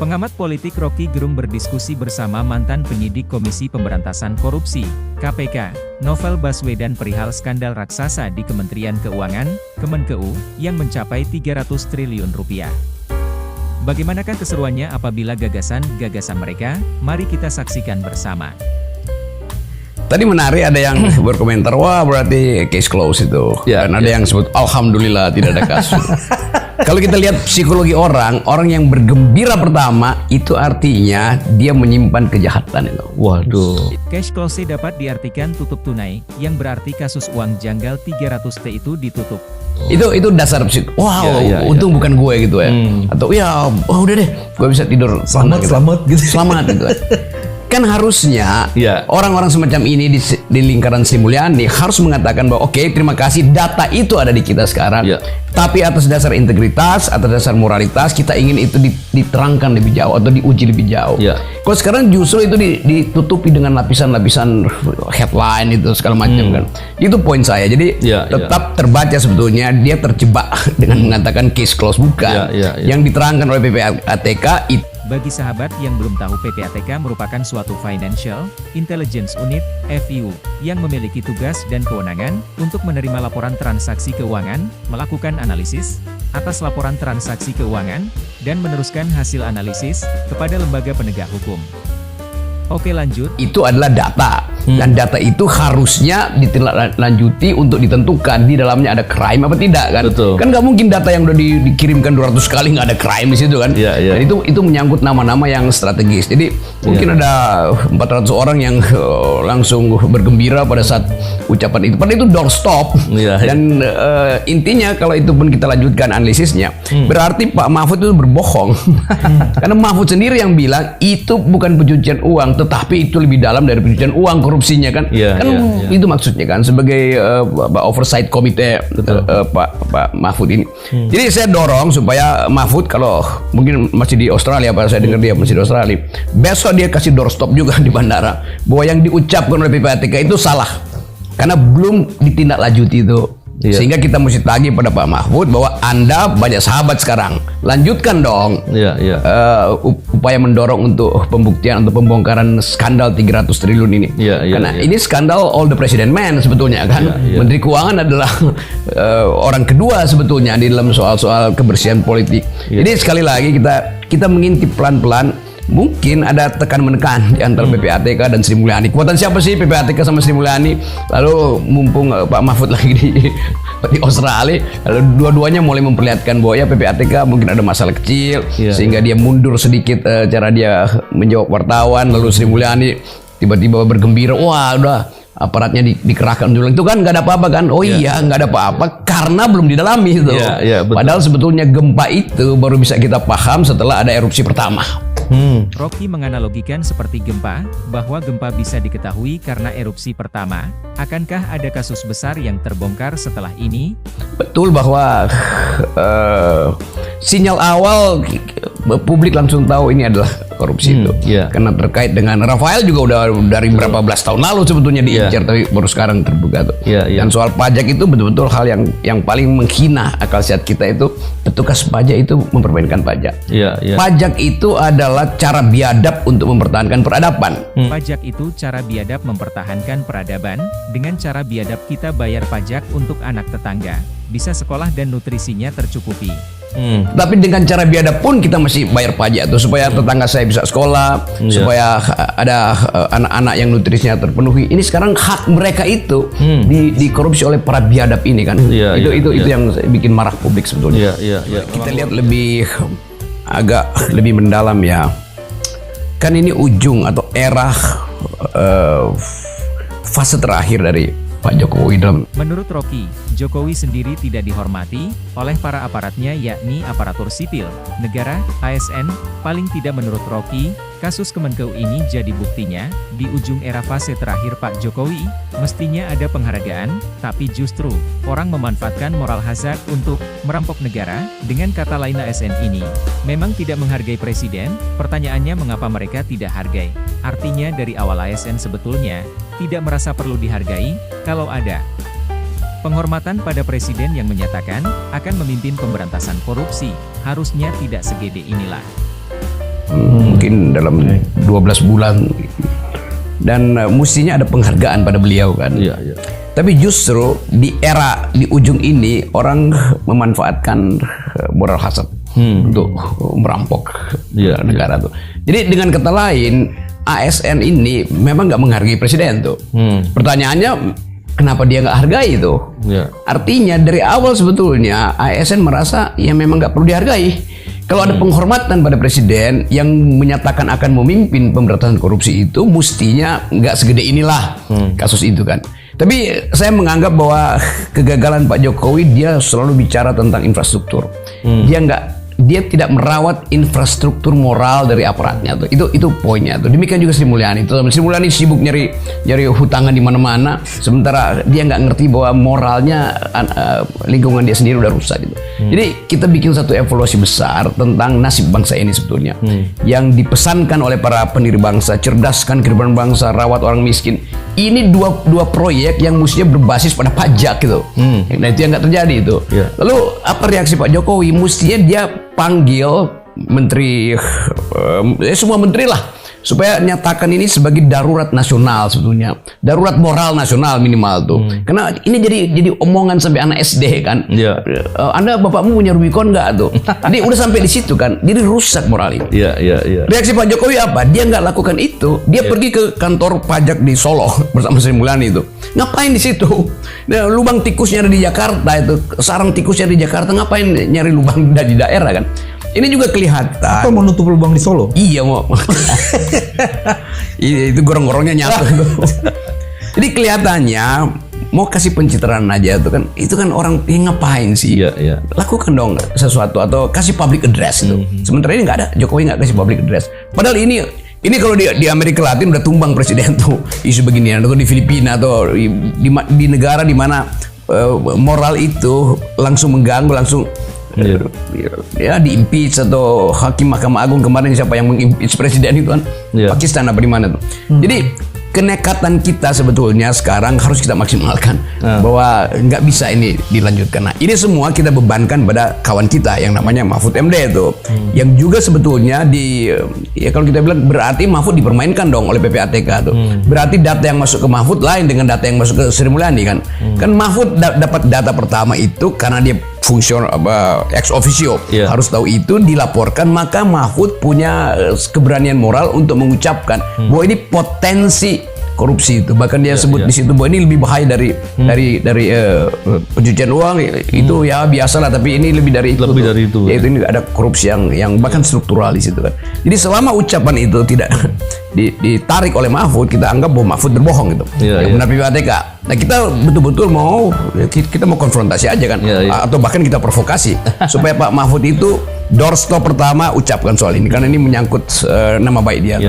Pengamat politik Rocky Gerung berdiskusi bersama mantan penyidik Komisi Pemberantasan Korupsi, KPK, Novel Baswedan perihal skandal raksasa di Kementerian Keuangan, Kemenkeu, yang mencapai 300 triliun rupiah. Bagaimanakah keseruannya apabila gagasan-gagasan mereka? Mari kita saksikan bersama. Tadi menarik, ada yang berkomentar, wah berarti case close itu. Ya, Dan ada yang sebut, alhamdulillah tidak ada kasus. Kalau kita lihat psikologi orang yang bergembira pertama, itu artinya dia menyimpan kejahatan itu. Waduh. Cash close dapat diartikan tutup tunai, yang berarti kasus uang janggal 300T itu ditutup. Itu dasar wow, untung bukan gue gitu ya. Atau ya, oh udah deh, gue bisa tidur Selamat gitu. Selamat gitu. Kan harusnya Ya. orang-orang semacam ini di lingkaran Sri Mulyani harus mengatakan bahwa oke, terima kasih, data itu ada di kita sekarang. Ya. Tapi atas dasar integritas, atas dasar moralitas, kita ingin itu diterangkan lebih jauh atau diuji lebih jauh. Ya. Kalau sekarang justru itu ditutupi dengan lapisan-lapisan headline itu segala macam kan. Itu poin saya. Jadi Ya, tetap terbaca sebetulnya dia terjebak dengan mengatakan case close, bukan. Ya. Yang diterangkan oleh PPATK itu. Bagi sahabat yang belum tahu, PPATK merupakan suatu Financial Intelligence Unit (FIU) yang memiliki tugas dan kewenangan untuk menerima laporan transaksi keuangan, melakukan analisis atas laporan transaksi keuangan, dan meneruskan hasil analisis kepada lembaga penegak hukum. Oke, lanjut. Itu adalah data, dan data itu harusnya ditindaklanjuti untuk ditentukan di dalamnya ada crime apa tidak kan. Betul. Kan nggak mungkin data yang udah dikirimkan 200 kali nggak ada crime di situ kan. Iya. Dan itu menyangkut nama-nama yang strategis. Jadi mungkin ada 400 orang yang langsung bergembira pada saat ucapan itu. Padahal itu doorstop. Iya. Dan intinya kalau itu pun kita lanjutkan analisisnya, berarti Pak Mahfud itu berbohong. Karena Mahfud sendiri yang bilang itu bukan pencucian uang, tetapi itu lebih dalam dari pencucian uang, korupsinya kan. Iya, Kan iya. itu maksudnya kan sebagai oversight komite Pak Mahfud ini. Jadi saya dorong supaya Mahfud, kalau mungkin masih di Australia, apa saya dengar dia masih di Australia, besok dia kasih doorstop juga di bandara bahwa yang diucapkan oleh PPATK itu salah karena belum ditindaklanjuti itu. Iya. Sehingga kita mesti tagih pada Pak Mahfud bahwa Anda banyak sahabat sekarang, lanjutkan dong. Iya. Upaya mendorong untuk pembuktian atau pembongkaran skandal 300 triliun ini. Iya. Karena ini skandal all the president man sebetulnya kan. Iya. Menteri Keuangan adalah orang kedua sebetulnya di dalam soal-soal kebersihan politik. Iya. Jadi sekali lagi kita mengintip pelan-pelan. Mungkin ada tekan-menekan di antara PPATK dan Sri Mulyani. Kekuatan siapa sih PPATK sama Sri Mulyani? Lalu mumpung Pak Mahfud lagi di Australia, lalu dua-duanya mulai memperlihatkan bahwa ya PPATK mungkin ada masalah kecil, sehingga dia mundur sedikit cara dia menjawab wartawan. Lalu Sri Mulyani tiba-tiba bergembira, wah udah aparatnya dikerahkan dulu. Itu kan nggak ada apa-apa kan? Oh iya, nggak ada apa-apa karena belum didalami itu. Iya, betul. Padahal sebetulnya gempa itu baru bisa kita paham setelah ada erupsi pertama. Rocky menganalogikan seperti gempa, bahwa gempa bisa diketahui karena erupsi pertama. Akankah ada kasus besar yang terbongkar setelah ini? Betul bahwa sinyal awal publik langsung tahu ini adalah korupsi itu. Karena terkait dengan Rafael juga udah dari berapa belas tahun lalu sebetulnya diincar, tapi baru sekarang terbuka tuh. Dan soal pajak itu betul-betul hal yang paling menghina akal sehat kita itu, petugas pajak itu mempermainkan pajak. Pajak itu adalah cara biadab untuk mempertahankan peradaban. Pajak itu cara biadab mempertahankan peradaban. Dengan cara biadab kita bayar pajak untuk anak tetangga, bisa sekolah dan nutrisinya tercukupi. Tapi dengan cara biadab pun kita masih bayar pajak tuh, supaya tetangga saya bisa sekolah, supaya ada anak-anak yang nutrisinya terpenuhi. Ini sekarang hak mereka itu dikorupsi oleh para biadab ini kan. Itu yang bikin marah publik sebetulnya. Kita lihat agak lebih mendalam ya. Kan ini ujung atau era fase terakhir dari Pak Jokowi dalam. Menurut Rocky, Jokowi sendiri tidak dihormati oleh para aparatnya, yakni aparatur sipil negara (ASN). Paling tidak menurut Rocky, kasus Kemenkeu ini jadi buktinya, di ujung era fase terakhir Pak Jokowi, mestinya ada penghargaan, tapi justru orang memanfaatkan moral hazard untuk merampok negara. Dengan kata lain, ASN ini memang tidak menghargai presiden. Pertanyaannya, mengapa mereka tidak hargai? Artinya dari awal ASN sebetulnya tidak merasa perlu dihargai. Kalau ada penghormatan pada presiden yang menyatakan akan memimpin pemberantasan korupsi, harusnya tidak segede inilah. mungkin dalam 12 bulan. Dan mestinya ada penghargaan pada beliau kan. Iya, iya. Tapi justru di era di ujung ini orang memanfaatkan moral hasad untuk merampok negara tuh. Jadi dengan kata lain ASN ini memang nggak menghargai presiden tuh. Pertanyaannya kenapa dia nggak hargai itu? Ya. Artinya dari awal sebetulnya ASN merasa ya memang nggak perlu dihargai. Kalau ada penghormatan pada presiden yang menyatakan akan memimpin pemberantasan korupsi itu, mestinya nggak segede inilah kasus itu kan. Tapi saya menganggap bahwa kegagalan Pak Jokowi, dia selalu bicara tentang infrastruktur. Dia tidak merawat infrastruktur moral dari aparatnya tuh. Itu poinnya tuh. Demikian juga Sri Mulyani. Sri Mulyani sibuk nyari hutangan di mana-mana, sementara dia nggak ngerti bahwa moralnya lingkungan dia sendiri udah rusak gitu. Jadi kita bikin satu evaluasi besar tentang nasib bangsa ini sebetulnya. Yang dipesankan oleh para pendiri bangsa, cerdaskan kehidupan bangsa, rawat orang miskin. Ini dua proyek yang mestinya berbasis pada pajak gitu. Nah itu yang nggak terjadi itu. Yeah. Lalu apa reaksi Pak Jokowi? Mestinya dia panggil menteri, semua menteri lah, supaya nyatakan ini sebagai darurat nasional sebetulnya, darurat moral nasional minimal tuh. Karena ini jadi omongan sampai anak SD kan. Iya. Anda bapakmu punya Rubicon nggak tuh? Jadi udah sampai di situ kan, jadi rusak moral ini. Iya, iya, iya. Reaksi Pak Jokowi apa? Dia nggak lakukan itu. Dia pergi ke kantor pajak di Solo bersama Sri Mulyani itu. Ngapain di situ? Nah, lubang tikusnya ada di Jakarta itu, sarang tikusnya di Jakarta. Ngapain nyari lubang di daerah kan? Ini juga kelihatan. Apa mau nutup lubang di Solo? Iya mau. Itu gorong-gorongnya nyatu. Jadi kelihatannya mau kasih pencitraan aja tuh kan. Itu kan orang ngapain sih? Iya, iya. Lakukan dong sesuatu atau kasih public address itu. Sementara ini nggak ada. Jokowi nggak kasih public address. Padahal ini kalau di Amerika Latin udah tumbang presiden tuh isu beginian, atau di Filipina atau di negara di mana moral itu langsung mengganggu, langsung ya di-impeach, atau hakim Mahkamah Agung kemarin siapa yang meng-impeach presiden itu kan, Pakistan apa di mana tuh. Jadi kenekatan kita sebetulnya sekarang harus kita maksimalkan, bahwa nggak bisa ini dilanjutkan. Nah ini semua kita bebankan pada kawan kita yang namanya Mahfud MD itu, yang juga sebetulnya ya kalau kita bilang berarti Mahfud dipermainkan dong oleh PPATK tuh. Berarti data yang masuk ke Mahfud lain dengan data yang masuk ke Sri Mulyani kan. Kan Mahfud dapat data pertama itu karena dia fungsional ex officio, harus tahu itu, dilaporkan, maka Mahfud punya keberanian moral untuk mengucapkan bahwa ini potensi korupsi itu. Bahkan dia sebut di situ bahwa ini lebih bahaya dari pencucian uang itu ya biasalah, tapi ini lebih dari itu. Lebih dari itu. Yaitu ini ada korupsi yang bahkan struktural di situ kan. Jadi selama ucapan itu tidak ditarik oleh Mahfud, kita anggap bahwa Mahfud berbohong gitu. Yang benar PPATK. Nah kita betul-betul kita mau konfrontasi aja kan, atau bahkan kita provokasi supaya Pak Mahfud itu doorstop pertama ucapkan soal ini, karena ini menyangkut nama baik dia.